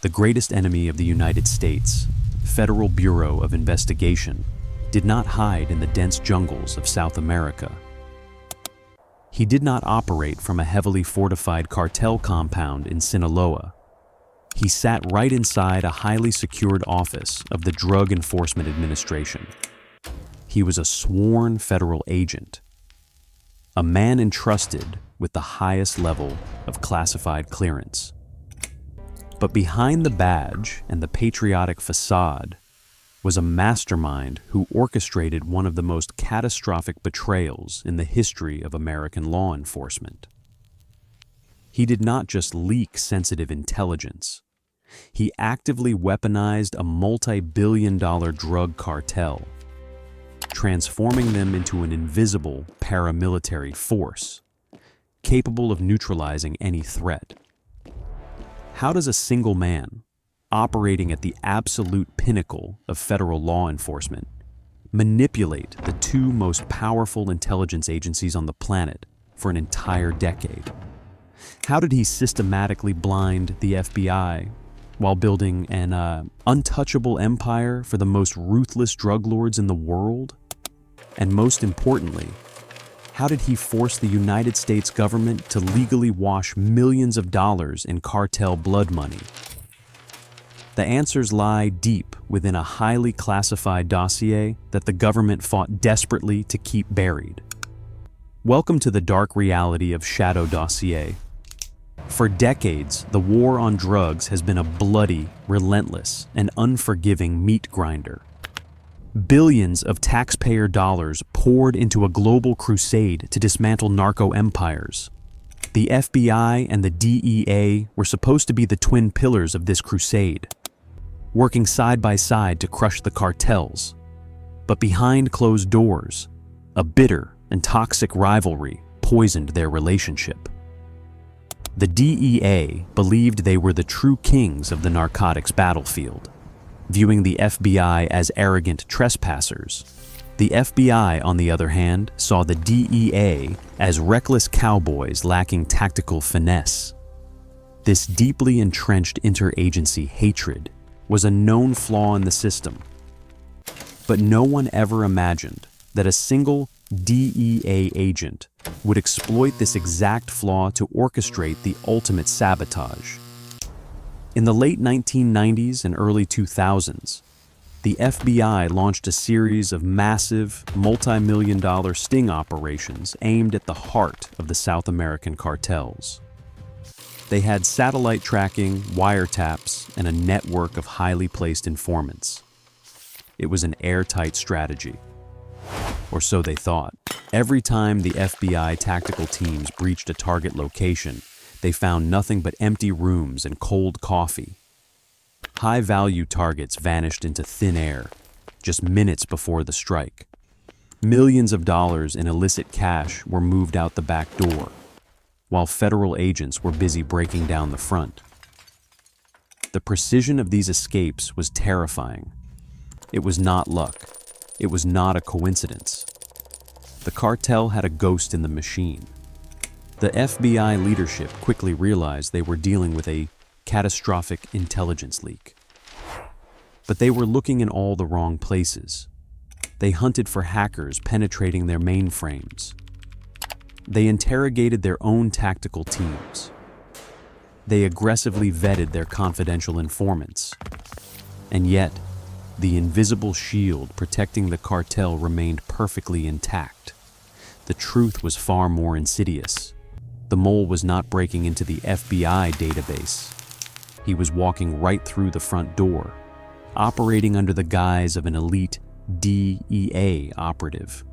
the greatest enemy of the United States, Federal Bureau of Investigation, did not hide in the dense jungles of South America. He did not operate from a heavily fortified cartel compound in Sinaloa. He sat right inside a highly secured office of the Drug Enforcement Administration. He was a sworn federal agent, a man entrusted with the highest level of classified clearance. But behind the badge and the patriotic facade was a mastermind who orchestrated one of the most catastrophic betrayals in the history of American law enforcement. He did not just leak sensitive intelligence. He actively weaponized a multi-billion-dollar drug cartel, transforming them into an invisible paramilitary force, capable of neutralizing any threat. How does a single man, operating at the absolute pinnacle of federal law enforcement, manipulate the two most powerful intelligence agencies on the planet for an entire decade? How did he systematically blind the FBI while building an untouchable empire for the most ruthless drug lords in the world? And most importantly, how did he force the United States government to legally wash millions of dollars in cartel blood money? The answers lie deep within a highly classified dossier that the government fought desperately to keep buried. Welcome to the dark reality of Shadow Dossier. For decades, the war on drugs has been a bloody, relentless, and unforgiving meat grinder. Billions of taxpayer dollars poured into a global crusade to dismantle narco empires. The FBI and the DEA were supposed to be the twin pillars of this crusade, working side by side to crush the cartels. But behind closed doors, a bitter and toxic rivalry poisoned their relationship. The DEA believed they were the true kings of the narcotics battlefield, viewing the FBI as arrogant trespassers. The FBI, on the other hand, saw the DEA as reckless cowboys lacking tactical finesse. This deeply entrenched interagency hatred was a known flaw in the system. But no one ever imagined that a single DEA agent would exploit this exact flaw to orchestrate the ultimate sabotage. In the late 1990s and early 2000s, the FBI launched a series of massive, multi-million-dollar sting operations aimed at the heart of the South American cartels. They had satellite tracking, wiretaps, and a network of highly placed informants. It was an airtight strategy. Or so they thought. Every time the FBI tactical teams breached a target location, they found nothing but empty rooms and cold coffee. High-value targets vanished into thin air just minutes before the strike. Millions of dollars in illicit cash were moved out the back door, while federal agents were busy breaking down the front. The precision of these escapes was terrifying. It was not luck. It was not a coincidence. The cartel had a ghost in the machine. The FBI leadership quickly realized they were dealing with a catastrophic intelligence leak. But they were looking in all the wrong places. They hunted for hackers penetrating their mainframes. They interrogated their own tactical teams. They aggressively vetted their confidential informants. And yet, the invisible shield protecting the cartel remained perfectly intact. The truth was far more insidious. The mole was not breaking into the FBI database. He was walking right through the front door, operating under the guise of an elite DEA operative.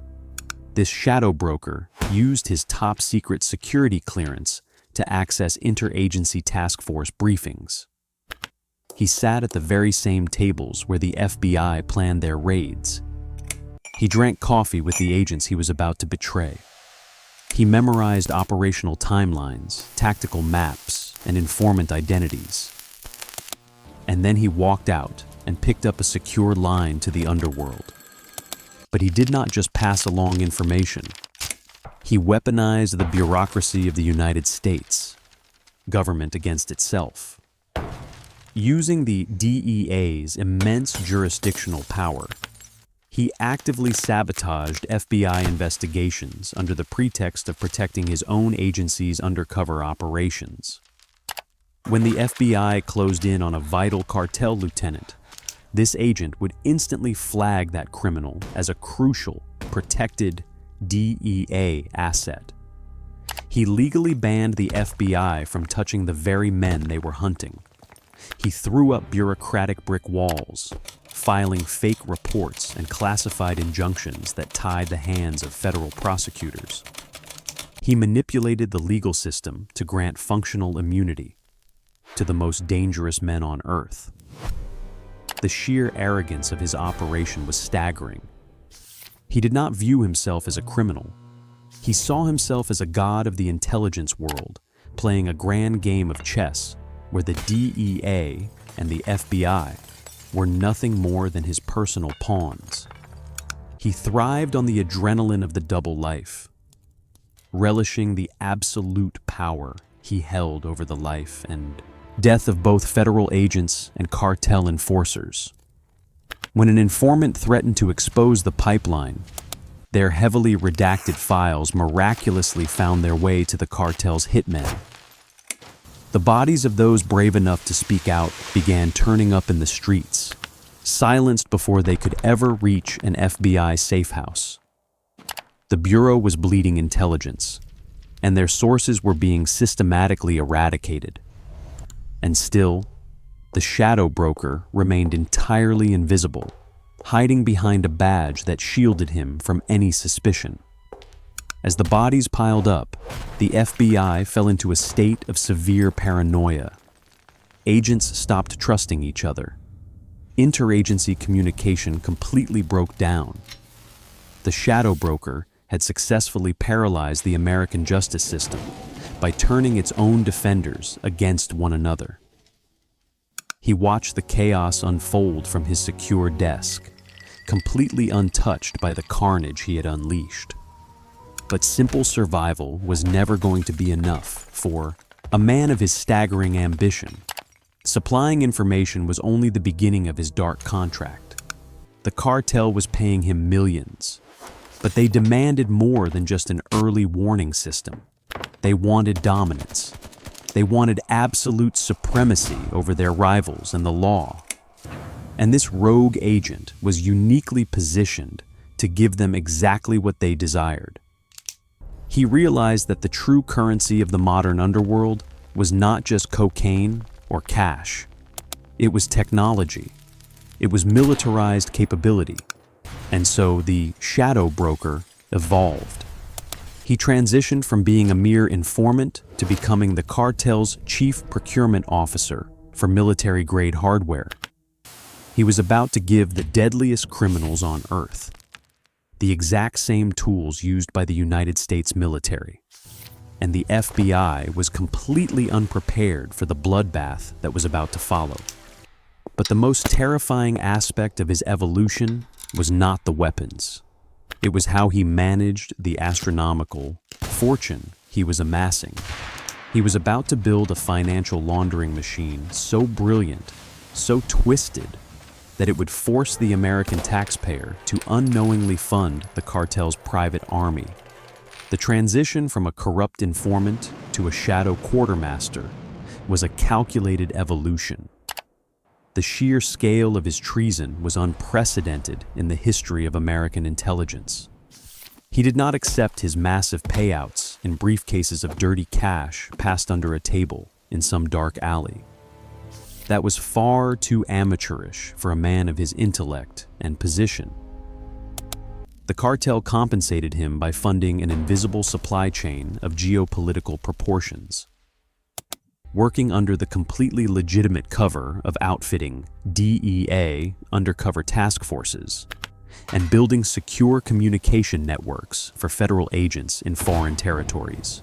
This shadow broker used his top-secret security clearance to access interagency task force briefings. He sat at the very same tables where the FBI planned their raids. He drank coffee with the agents he was about to betray. He memorized operational timelines, tactical maps, and informant identities. And then he walked out and picked up a secure line to the underworld. But he did not just pass along information. He weaponized the bureaucracy of the United States, government against itself. Using the DEA's immense jurisdictional power, he actively sabotaged FBI investigations under the pretext of protecting his own agency's undercover operations. When the FBI closed in on a vital cartel lieutenant, this agent would instantly flag that criminal as a crucial, protected DEA asset. He legally banned the FBI from touching the very men they were hunting. He threw up bureaucratic brick walls, filing fake reports and classified injunctions that tied the hands of federal prosecutors. He manipulated the legal system to grant functional immunity to the most dangerous men on Earth. The sheer arrogance of his operation was staggering. He did not view himself as a criminal. He saw himself as a god of the intelligence world, playing a grand game of chess where the DEA and the FBI were nothing more than his personal pawns. He thrived on the adrenaline of the double life, relishing the absolute power he held over the life and death of both federal agents and cartel enforcers. When an informant threatened to expose the pipeline, their heavily redacted files miraculously found their way to the cartel's hitmen. The bodies of those brave enough to speak out began turning up in the streets, silenced before they could ever reach an FBI safe house. The Bureau was bleeding intelligence, and their sources were being systematically eradicated. And still, the shadow broker remained entirely invisible, hiding behind a badge that shielded him from any suspicion. As the bodies piled up, the FBI fell into a state of severe paranoia. Agents stopped trusting each other. Interagency communication completely broke down. The shadow broker had successfully paralyzed the American justice system by turning its own defenders against one another. He watched the chaos unfold from his secure desk, completely untouched by the carnage he had unleashed. But simple survival was never going to be enough for a man of his staggering ambition. Supplying information was only the beginning of his dark contract. The cartel was paying him millions, but they demanded more than just an early warning system. They wanted dominance. They wanted absolute supremacy over their rivals and the law. And this rogue agent was uniquely positioned to give them exactly what they desired. He realized that the true currency of the modern underworld was not just cocaine or cash. It was technology. It was militarized capability. And so the shadow broker evolved. He transitioned from being a mere informant to becoming the cartel's chief procurement officer for military-grade hardware. He was about to give the deadliest criminals on Earth the exact same tools used by the United States military. And the FBI was completely unprepared for the bloodbath that was about to follow. But the most terrifying aspect of his evolution was not the weapons. It was how he managed the astronomical fortune he was amassing. He was about to build a financial laundering machine so brilliant, so twisted, that it would force the American taxpayer to unknowingly fund the cartel's private army. The transition from a corrupt informant to a shadow quartermaster was a calculated evolution. The sheer scale of his treason was unprecedented in the history of American intelligence. He did not accept his massive payouts in briefcases of dirty cash passed under a table in some dark alley. That was far too amateurish for a man of his intellect and position. The cartel compensated him by funding an invisible supply chain of geopolitical proportions. Working under the completely legitimate cover of outfitting DEA undercover task forces and building secure communication networks for federal agents in foreign territories.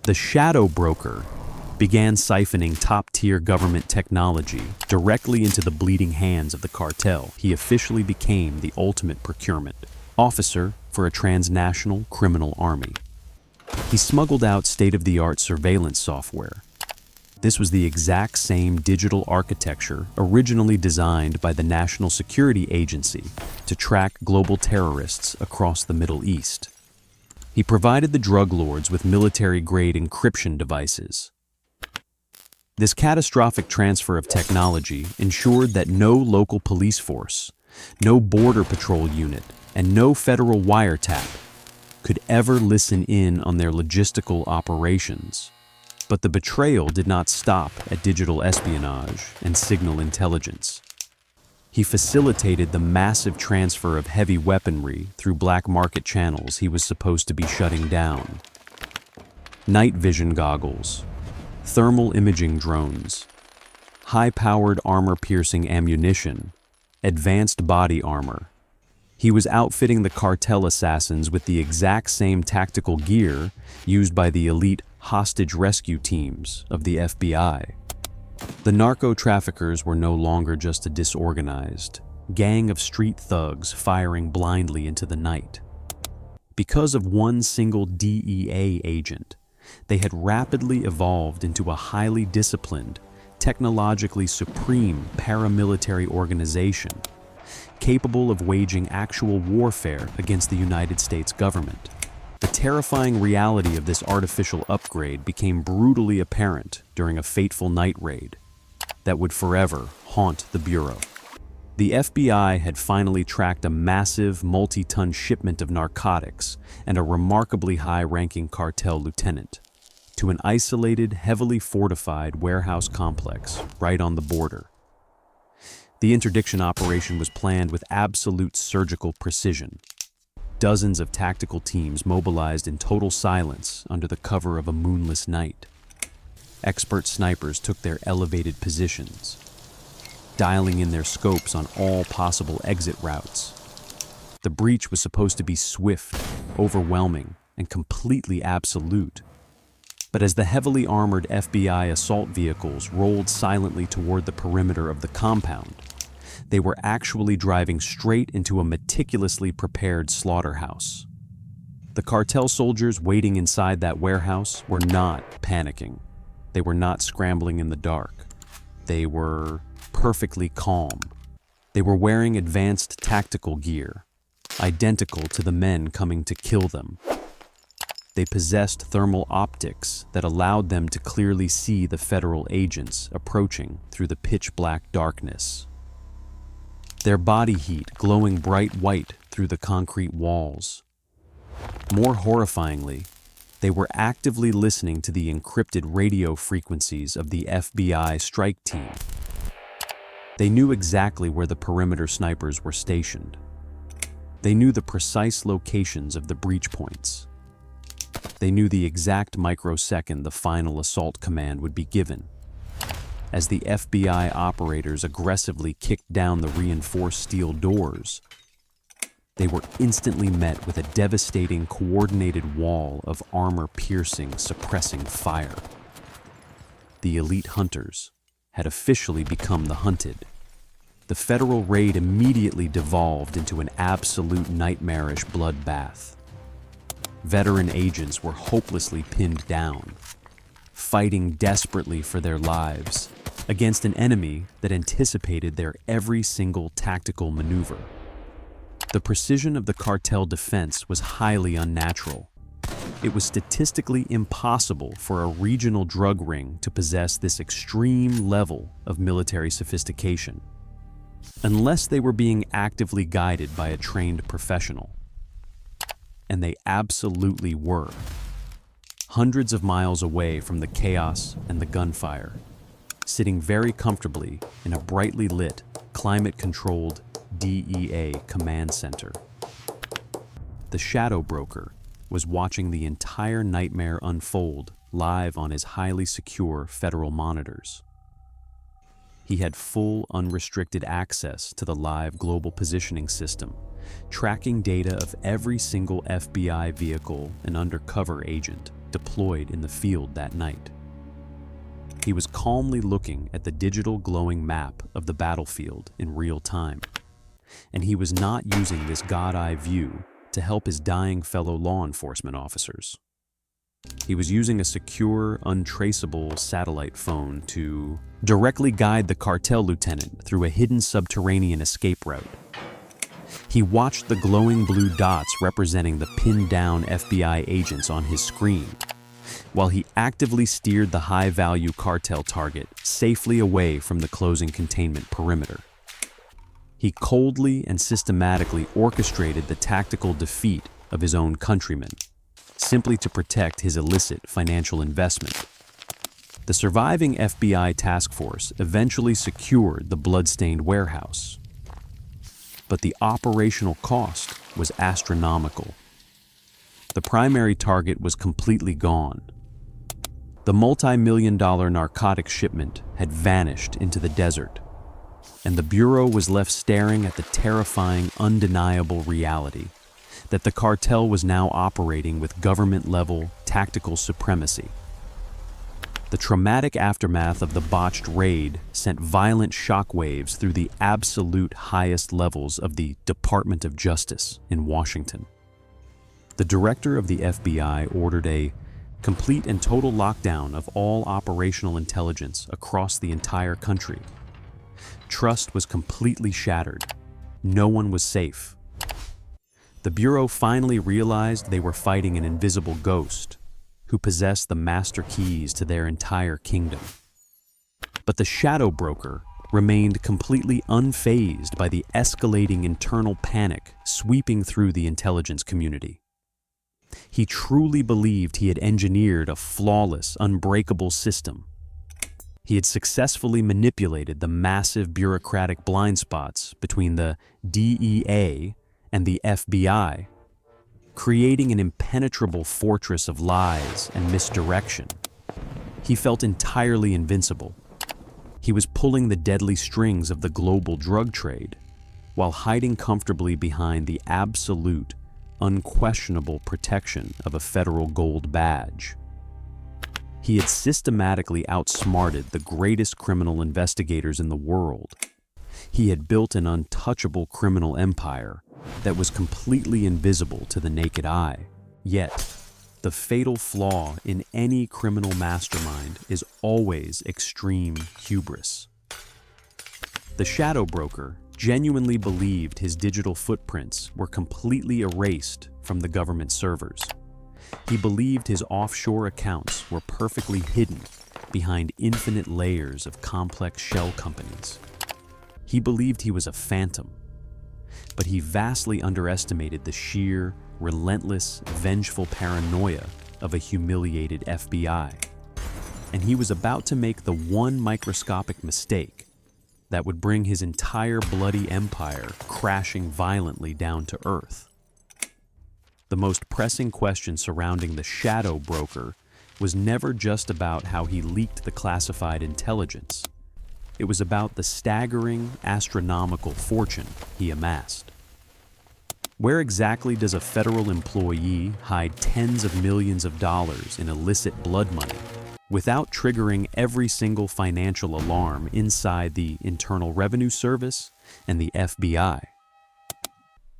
The shadow broker began siphoning top-tier government technology directly into the bleeding hands of the cartel. He officially became the ultimate procurement officer for a transnational criminal army. He smuggled out state-of-the-art surveillance software, This was the exact same digital architecture originally designed by the National Security Agency to track global terrorists across the Middle East. He provided the drug lords with military-grade encryption devices. This catastrophic transfer of technology ensured that no local police force, no border patrol unit, and no federal wiretap could ever listen in on their logistical operations. But the betrayal did not stop at digital espionage and signal intelligence. He facilitated the massive transfer of heavy weaponry through black market channels he was supposed to be shutting down. Night vision goggles, thermal imaging drones, high-powered armor-piercing ammunition, advanced body armor. He was outfitting the cartel assassins with the exact same tactical gear used by the elite hostage rescue teams of the FBI. The narco-traffickers were no longer just a disorganized gang of street thugs firing blindly into the night. Because of one single DEA agent, they had rapidly evolved into a highly disciplined, technologically supreme paramilitary organization, capable of waging actual warfare against the United States government. The terrifying reality of this artificial upgrade became brutally apparent during a fateful night raid that would forever haunt the Bureau. The FBI had finally tracked a massive, multi-ton shipment of narcotics and a remarkably high-ranking cartel lieutenant to an isolated, heavily fortified warehouse complex right on the border. The interdiction operation was planned with absolute surgical precision. Dozens of tactical teams mobilized in total silence under the cover of a moonless night. Expert snipers took their elevated positions, dialing in their scopes on all possible exit routes. The breach was supposed to be swift, overwhelming, and completely absolute. But as the heavily armored FBI assault vehicles rolled silently toward the perimeter of the compound, they were actually driving straight into a meticulously prepared slaughterhouse. The cartel soldiers waiting inside that warehouse were not panicking. They were not scrambling in the dark. They were perfectly calm. They were wearing advanced tactical gear, identical to the men coming to kill them. They possessed thermal optics that allowed them to clearly see the federal agents approaching through the pitch-black darkness. Their body heat glowing bright white through the concrete walls. More horrifyingly, they were actively listening to the encrypted radio frequencies of the FBI strike team. They knew exactly where the perimeter snipers were stationed. They knew the precise locations of the breach points. They knew the exact microsecond the final assault command would be given. As the FBI operators aggressively kicked down the reinforced steel doors, they were instantly met with a devastating coordinated wall of armor-piercing, suppressing fire. The elite hunters had officially become the hunted. The federal raid immediately devolved into an absolute nightmarish bloodbath. Veteran agents were hopelessly pinned down, fighting desperately for their lives against an enemy that anticipated their every single tactical maneuver. The precision of the cartel defense was highly unnatural. It was statistically impossible for a regional drug ring to possess this extreme level of military sophistication, unless they were being actively guided by a trained professional. And they absolutely were. Hundreds of miles away from the chaos and the gunfire, sitting very comfortably in a brightly lit, climate-controlled DEA command center. The shadow broker was watching the entire nightmare unfold live on his highly secure federal monitors. He had full, unrestricted access to the live global positioning system, tracking data of every single FBI vehicle and undercover agent deployed in the field that night. He was calmly looking at the digital glowing map of the battlefield in real time, and he was not using this God-eye view to help his dying fellow law enforcement officers. He was using a secure, untraceable satellite phone to directly guide the cartel lieutenant through a hidden subterranean escape route. He watched the glowing blue dots representing the pinned-down FBI agents on his screen, while he actively steered the high-value cartel target safely away from the closing containment perimeter. He coldly and systematically orchestrated the tactical defeat of his own countrymen, simply to protect his illicit financial investment. The surviving FBI task force eventually secured the blood-stained warehouse, but the operational cost was astronomical. The primary target was completely gone. The multi-million-dollar narcotics shipment had vanished into the desert, and the Bureau was left staring at the terrifying, undeniable reality that the cartel was now operating with government-level tactical supremacy. The traumatic aftermath of the botched raid sent violent shockwaves through the absolute highest levels of the Department of Justice in Washington. The director of the FBI ordered a complete and total lockdown of all operational intelligence across the entire country. Trust was completely shattered. No one was safe. The Bureau finally realized they were fighting an invisible ghost who possessed the master keys to their entire kingdom. But the shadow broker remained completely unfazed by the escalating internal panic sweeping through the intelligence community. He truly believed he had engineered a flawless, unbreakable system. He had successfully manipulated the massive bureaucratic blind spots between the DEA and the FBI, creating an impenetrable fortress of lies and misdirection. He felt entirely invincible. He was pulling the deadly strings of the global drug trade, while hiding comfortably behind the absolute, unquestionable protection of a federal gold badge. He had systematically outsmarted the greatest criminal investigators in the world. He had built an untouchable criminal empire that was completely invisible to the naked eye. Yet, the fatal flaw in any criminal mastermind is always extreme hubris. The shadow broker genuinely believed his digital footprints were completely erased from the government servers. He believed his offshore accounts were perfectly hidden behind infinite layers of complex shell companies. He believed he was a phantom, but he vastly underestimated the sheer, relentless, vengeful paranoia of a humiliated FBI. And he was about to make the one microscopic mistake that would bring his entire bloody empire crashing violently down to earth. The most pressing question surrounding the shadow broker was never just about how he leaked the classified intelligence. It was about the staggering, astronomical fortune he amassed. Where exactly does a federal employee hide tens of millions of dollars in illicit blood money without triggering every single financial alarm inside the Internal Revenue Service and the FBI?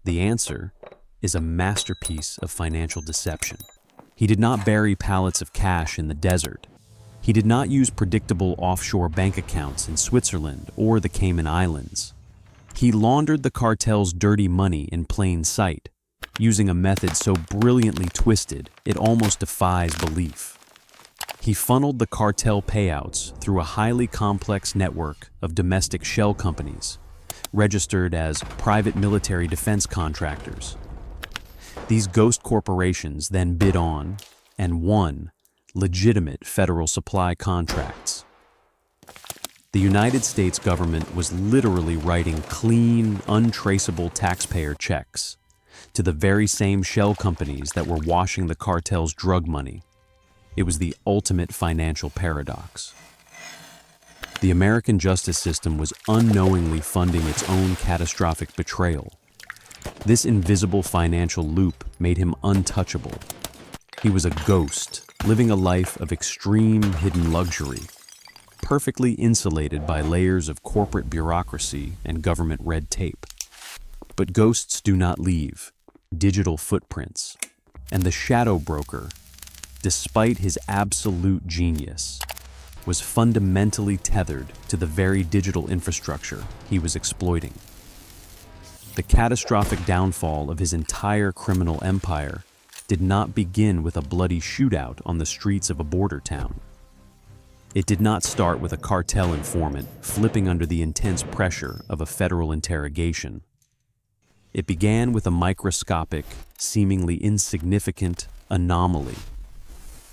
The answer is a masterpiece of financial deception. He did not bury pallets of cash in the desert. He did not use predictable offshore bank accounts in Switzerland or the Cayman Islands. He laundered the cartel's dirty money in plain sight, using a method so brilliantly twisted it almost defies belief. He funneled the cartel payouts through a highly complex network of domestic shell companies, registered as private military defense contractors. These ghost corporations then bid on and won legitimate federal supply contracts. The United States government was literally writing clean, untraceable taxpayer checks to the very same shell companies that were washing the cartel's drug money. It was the ultimate financial paradox. The American justice system was unknowingly funding its own catastrophic betrayal. This invisible financial loop made him untouchable. He was a ghost, living a life of extreme hidden luxury, perfectly insulated by layers of corporate bureaucracy and government red tape. But ghosts do not leave digital footprints, and the shadow broker despite his absolute genius, was fundamentally tethered to the very digital infrastructure he was exploiting. The catastrophic downfall of his entire criminal empire did not begin with a bloody shootout on the streets of a border town. It did not start with a cartel informant flipping under the intense pressure of a federal interrogation. It began with a microscopic, seemingly insignificant anomaly,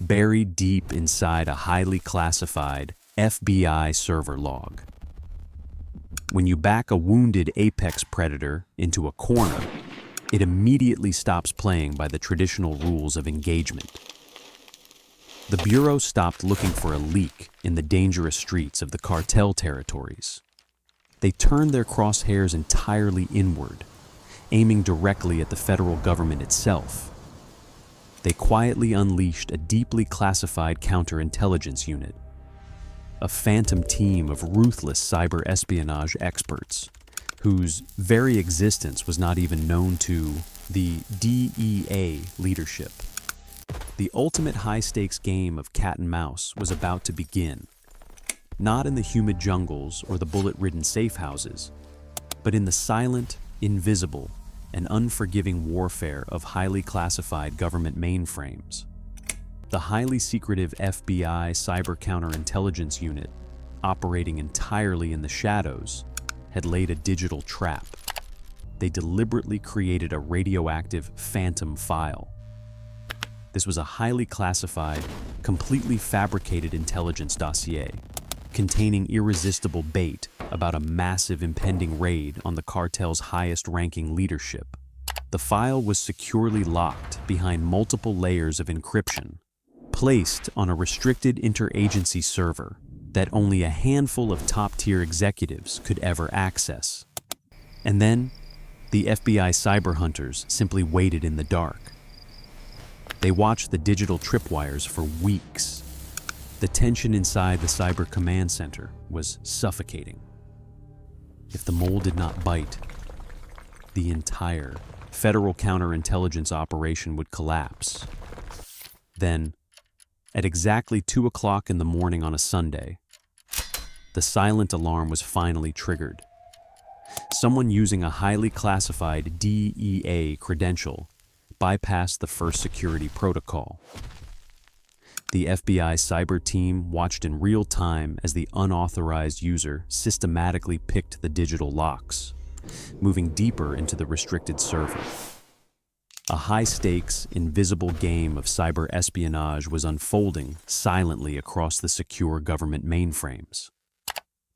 buried deep inside a highly classified FBI server log. When you back a wounded apex predator into a corner, it immediately stops playing by the traditional rules of engagement. The Bureau stopped looking for a leak in the dangerous streets of the cartel territories. They turned their crosshairs entirely inward, aiming directly at the federal government itself. They quietly unleashed a deeply classified counterintelligence unit, a phantom team of ruthless cyber espionage experts, whose very existence was not even known to the DEA leadership. The ultimate high-stakes game of cat and mouse was about to begin, not in the humid jungles or the bullet-ridden safe houses, but in the silent, invisible, and unforgiving warfare of highly classified government mainframes. The highly secretive FBI Cyber Counterintelligence Unit, operating entirely in the shadows, had laid a digital trap. They deliberately created a radioactive phantom file. This was a highly classified, completely fabricated intelligence dossier, containing irresistible bait about a massive impending raid on the cartel's highest-ranking leadership. The file was securely locked behind multiple layers of encryption, placed on a restricted interagency server that only a handful of top-tier executives could ever access. And then, the FBI cyber hunters simply waited in the dark. They watched the digital tripwires for weeks. The tension inside the cyber command center was suffocating. If the mole did not bite, the entire federal counterintelligence operation would collapse. Then, at exactly 2 o'clock in the morning on a Sunday, the silent alarm was finally triggered. Someone using a highly classified DEA credential bypassed the first security protocol. The FBI cyber team watched in real time as the unauthorized user systematically picked the digital locks, moving deeper into the restricted server. A high-stakes, invisible game of cyber espionage was unfolding silently across the secure government mainframes.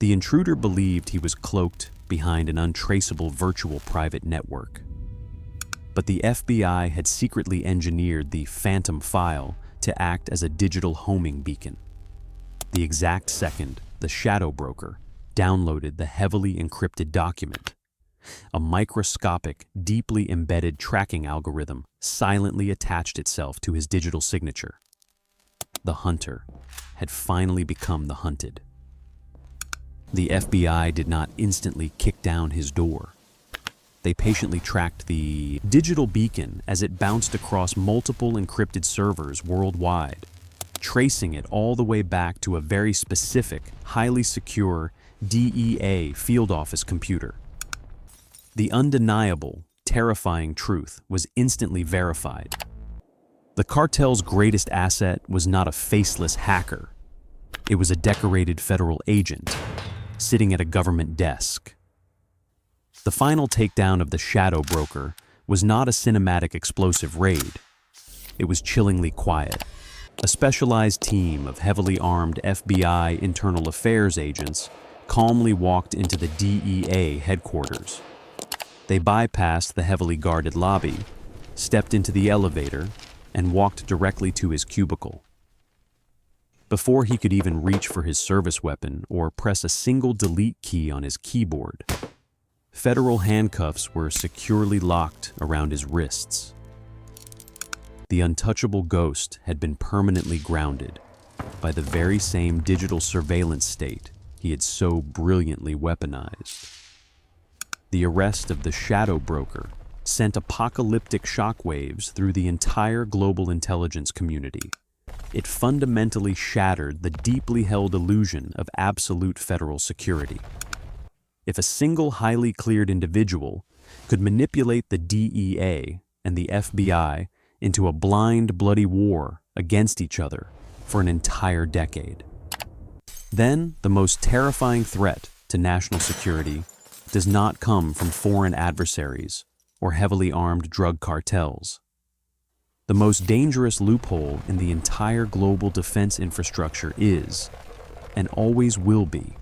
The intruder believed he was cloaked behind an untraceable virtual private network. But the FBI had secretly engineered the phantom file to act as a digital homing beacon. The exact second the shadow broker downloaded the heavily encrypted document, a microscopic, deeply embedded tracking algorithm silently attached itself to his digital signature. The hunter had finally become the hunted. The FBI did not instantly kick down his door. They patiently tracked the digital beacon as it bounced across multiple encrypted servers worldwide, tracing it all the way back to a very specific, highly secure DEA field office computer. The undeniable, terrifying truth was instantly verified. The cartel's greatest asset was not a faceless hacker. It was a decorated federal agent, sitting at a government desk. The final takedown of the shadow broker was not a cinematic explosive raid. It was chillingly quiet. A specialized team of heavily armed FBI internal affairs agents calmly walked into the DEA headquarters. They bypassed the heavily guarded lobby, stepped into the elevator, and walked directly to his cubicle. Before he could even reach for his service weapon or press a single delete key on his keyboard, federal handcuffs were securely locked around his wrists. The untouchable ghost had been permanently grounded by the very same digital surveillance state he had so brilliantly weaponized. The arrest of the shadow broker sent apocalyptic shockwaves through the entire global intelligence community, It fundamentally shattered the deeply held illusion of absolute federal security. If a single highly cleared individual could manipulate the DEA and the FBI into a blind, bloody war against each other for an entire decade, then the most terrifying threat to national security does not come from foreign adversaries or heavily armed drug cartels. The most dangerous loophole in the entire global defense infrastructure is, and always will be,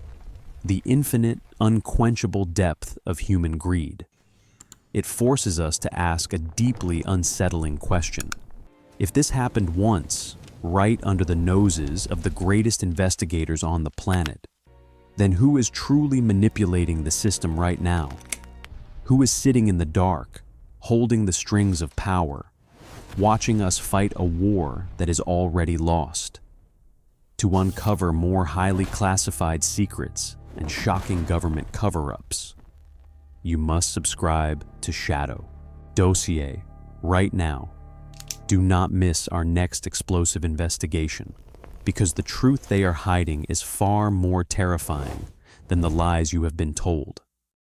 the infinite, unquenchable depth of human greed. It forces us to ask a deeply unsettling question. If this happened once, right under the noses of the greatest investigators on the planet, then who is truly manipulating the system right now? Who is sitting in the dark, holding the strings of power, watching us fight a war that is already lost? To uncover more highly classified secrets and shocking government cover-ups, you must subscribe to Shadow Dossier right now. Do not miss our next explosive investigation, because the truth they are hiding is far more terrifying than the lies you have been told.